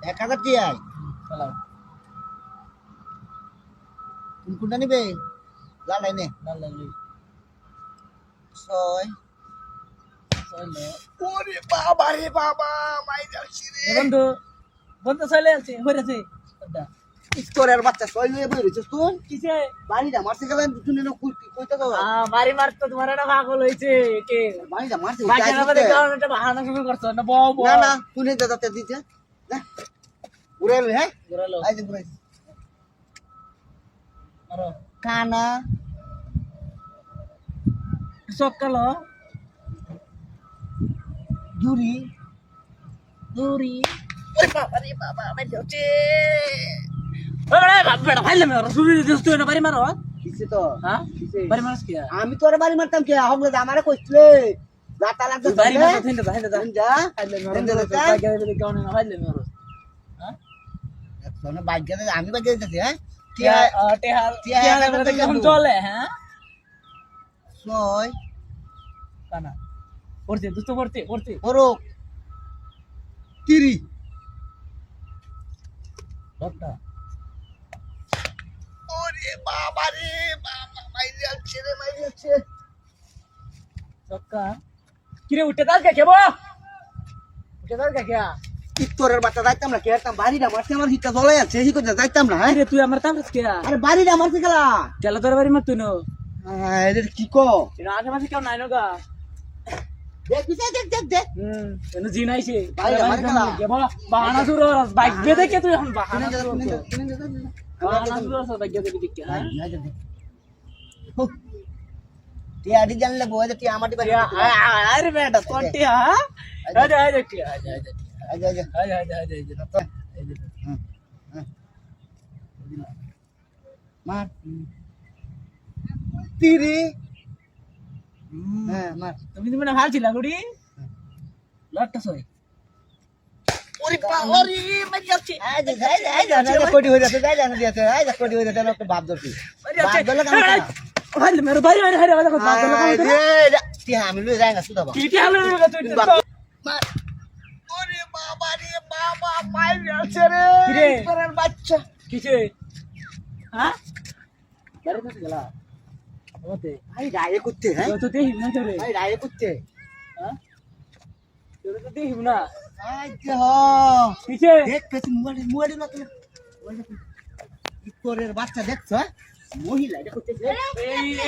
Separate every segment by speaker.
Speaker 1: 1000 টিয়াই
Speaker 2: চালাও
Speaker 1: কোনটা নিবে লাল লাইনে
Speaker 2: লাল লাগলি
Speaker 1: 6
Speaker 2: চলে
Speaker 1: ওরে বাবা রে বাবা মাই যাচ্ছি রে
Speaker 2: বন্ধু বন্ধু চলে আছে হইরাছে ওটা
Speaker 1: স্কোরের বাচ্চা 6 লয়ে বই রইছিস তুই
Speaker 2: কিছে
Speaker 1: বাড়িটা মারতে গেলেন শুনে না কইতে দাও
Speaker 2: মারি মারতো তোমার না পাগল হইছে কে
Speaker 1: বাড়িটা মারতে
Speaker 2: বাজার আবার কারণ এটা বাহানা শুরু করছো না বউ বউ
Speaker 1: না না শুনে দাদাতে দিতে না উড়াইলো হ্যাঁ
Speaker 2: ঘুরালো
Speaker 1: আই যে ঘুরাই
Speaker 2: মারো
Speaker 1: কানা
Speaker 2: সকালো
Speaker 1: জুরি
Speaker 2: দূরি ওরে বাবা রে বাবা আমার যাচ্ছে ওরে বাবা ভাইলে মারো শুরু দিস তুই না বাড়ি মারো
Speaker 1: কিছে তো
Speaker 2: হ্যাঁ
Speaker 1: কিছে
Speaker 2: বাড়ি মারস কি
Speaker 1: আমি তোরে বাড়ি মারতাম কে হমলে আমারে কইছলে লাতা লাগতো
Speaker 2: বাড়ি মারো তিনটা দাইতে দা
Speaker 1: যা
Speaker 2: ভাইলে মারো
Speaker 1: তিনটা দাও
Speaker 2: বাগে বাগে গাউনে না ভাইলে মারো হ্যাঁ
Speaker 1: শোনো বাইকে আমি বাইকে দিতেছি হ্যাঁ
Speaker 2: টিয়া টিহাল টিহাল এখন চলে হ্যাঁ
Speaker 1: 6
Speaker 2: কানা পড়তে দুটো পড়তে পড়তে
Speaker 1: ওরো 30
Speaker 2: ডক্টর
Speaker 1: ওরে বাবা রে বাবা মাই যাচ্ছে রে মাই যাচ্ছে
Speaker 2: সক্কা কিরে উঠে দাস কে কেবো উঠে দাস কে কে
Speaker 1: তোরের বাচ্চা যাইতাম না কেরতাম বাড়িটা মারতে আমার হিটটা জ্বলাই আছে এই কথা যাইতাম না হ্যাঁ
Speaker 2: আরে তুই আমার তামস কে
Speaker 1: আরে বাড়িটা মারতে গেলা
Speaker 2: কেলা তোর বাড়ি মার তুই নো
Speaker 1: এটা কি কো
Speaker 2: এটা আশেপাশে কেউ নাই নগা
Speaker 1: দেখ দেখ
Speaker 2: এনে জি নাইছে
Speaker 1: বাইরে মার গেলা।
Speaker 2: কেবো বাহানা শুরু হস বাইক বে দেখে তুই এখন বাহানা শুরু
Speaker 1: শুনে
Speaker 2: হস
Speaker 1: যা
Speaker 2: বাহানা শুরু হস বাইক দেখে দেখে হ্যাঁ
Speaker 1: টিয়াডি জানলে বয় টিয়া আমাটি বাড়ি
Speaker 2: আরে বেটা কোটি হ্যাঁ আরে আরে কি আরে আরে
Speaker 1: আজা আজা
Speaker 2: আরে আরে আরে
Speaker 1: মার তিরি হ্যাঁ মার
Speaker 2: তুমি তুমি না ভাল ছিলা গুড়ি লটটা সই
Speaker 1: ওরে বাবা রে মার যাচ্ছে আজা কোটি হয়ে যাচ্ছে যাই জানা দিয়েছে আজা কোটি হয়ে যাচ্ছে একটা বাপ ধরছি বাপ ধরলে কাম করা
Speaker 2: ভাই মেরে ভাই আরে আরে আরে বাদ দাও
Speaker 1: টিয়া আমি লই যাই না শুধু বাবা
Speaker 2: কি কি হলো তুই
Speaker 1: মার ওরে বাবা রে বাবা মার যাচ্ছে রে
Speaker 2: কিরে?
Speaker 1: তোরের বাচ্চা
Speaker 2: কিছে হ্যাঁ বাড়ি কাছে গেলা ওতে
Speaker 1: ভাই রায়ে করতে হ্যাঁ
Speaker 2: তো দেহি না তোরে
Speaker 1: ভাই রায়ে করতে
Speaker 2: হ্যাঁ তোরে তো দেহি না
Speaker 1: আচ্ছা হ
Speaker 2: কিছে
Speaker 1: দেখ পেছি মোবাইল না তুমি তোরের বাচ্চা দেখছ মহিলা এটা করতেছে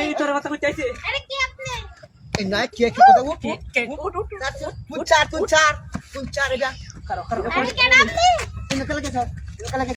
Speaker 2: এই তোর কথা কই চাইছে
Speaker 3: আরে কি আপনি
Speaker 1: এই না কে কি কথা উঠ
Speaker 2: কে উঠ উঠ
Speaker 1: তুই চার এটা
Speaker 2: কারো কারো
Speaker 3: আরে কেন আপনি
Speaker 1: তুমি কালকে যাও কালকে